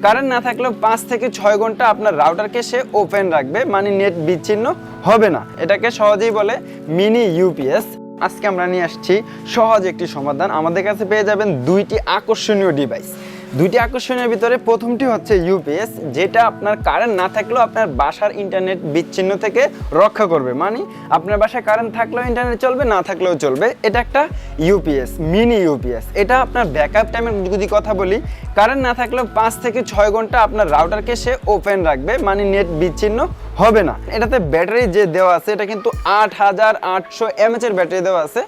Current না থাকলেও 5 থেকে 6 ঘন্টা আপনার রাউটারকে সে ওপেন রাখবে, মানে নেট বিচ্ছিন্ন হবে না। এটাকে সহজেই বলে মিনি ইউপিএস। আজকে আমরা নিয়ে আসছি সহজ একটি সমাধান। আমাদের কাছে পেয়ে যাবেন দুইটি আকর্ষণীয় ডিভাইস। দুইটি আকর্ষণীয় ভিতরে প্রথমটি হচ্ছে ইউপিএস, যেটা আপনার কারেন্ট না থাকলেও আপনার বাসার ইন্টারনেট বিচ্ছিন্ন থেকে রক্ষা করবে, মানে আপনার বাসায় কারেন্ট থাকলেও ইন্টারনেট চলবে, না থাকলেও চলবে। এটা একটা ইউপিএস, মিনি ইউপিএস। এটা আপনার ব্যাকআপ টাইমের যদি কথা বলি, কারেন্ট না থাকলেও 5 থেকে 6 ঘন্টা আপনার রাউটারকে সে ওপেন রাখবে, মানে নেট বিচ্ছিন্ন হবে না। এটাতে ব্যাটারি যে দেওয়া আছে এটা কিন্তু 8800 mAh এর ব্যাটারি দেওয়া আছে।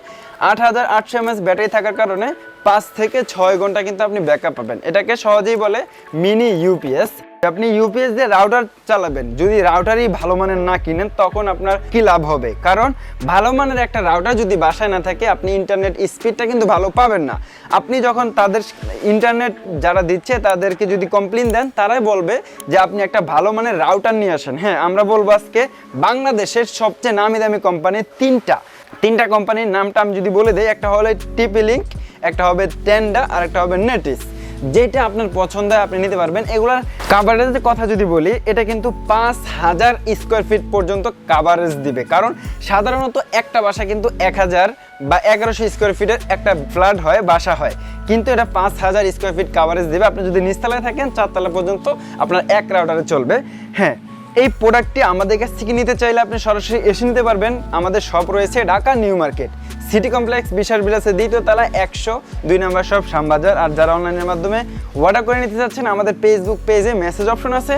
8800 mAh ব্যাটারি থাকার কারণে 5 থেকে 6 ঘন্টা কিন্তু আপনি ব্যাকআপ পাবেন। এটাকে সহজেই বলে মিনি ইউপিএস। আপনি ইউপিএস দিয়ে রাউটার চালাবেন, যদি রাউটারই ভালো মানের না কিনেন তখন আপনার কি লাভ হবে? কারণ ভালো মানের একটা রাউটার যদি বাসায় না থাকে আপনি ইন্টারনেট স্পিডটা কিন্তু ভালো পাবেন না। আপনি যখন তাদের ইন্টারনেট যারা দিচ্ছে তাদেরকে যদি কমপ্লেইন দেন, তারাই বলবে যে আপনি একটা ভালো মানের রাউটার নিয়ে আসেন। হ্যাঁ, আমরা বলবো আজকে বাংলাদেশের সবচেয়ে নামি দামি কোম্পানি তিনটা কোম্পানির নামটা আমি যদি বলে দিই, একটা হলো TP-Link, একটা হবে টেন্ডা, আর একটা হবে নেটিস। যেটা আপনার পছন্দ হয় আপনি নিতে পারবেন। এগুলার কাভারেজের কথা যদি বলি, এটা কিন্তু 5000 স্কোয়ার ফিট পর্যন্ত কাভারেজ দিবে। কারণ সাধারণত একটা বাসা কিন্তু 1000 বা 1100 স্কোয়ার ফিটের একটা ফ্ল্যাট হয়, বাসা হয়, কিন্তু এটা 5000 স্কোয়ার ফিট কাভারেজ দেবে। আপনি যদি নিচতলায় থাকেন 4 তলা পর্যন্ত আপনার এক রাউটারে চলবে। হ্যাঁ, এই প্রোডাক্টটি আমাদের কাছ থেকে নিতে চাইলে আপনি সরাসরি এসে নিতে পারবেন। আমাদের শপ রয়েছে Dhaka new market, city complex, বিশাল বিলাসের 2য় তলা, 102 নম্বর শপ, শ্যামবাজার। আর যারা অনলাইনের মাধ্যমে অর্ডার করে নিতে চাচ্ছেন, আমাদের ফেসবুক পেজে মেসেজ অপশন আছে,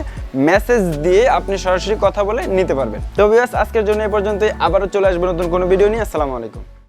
মেসেজ দিয়ে আপনি সরাসরি কথা বলে নিতে পারবেন। তো ভিউয়ার্স, আজকের জন্য এই পর্যন্তই। আবারও চলে আসবো নতুন কোনো ভিডিও নিয়ে। আসসালামু আলাইকুম।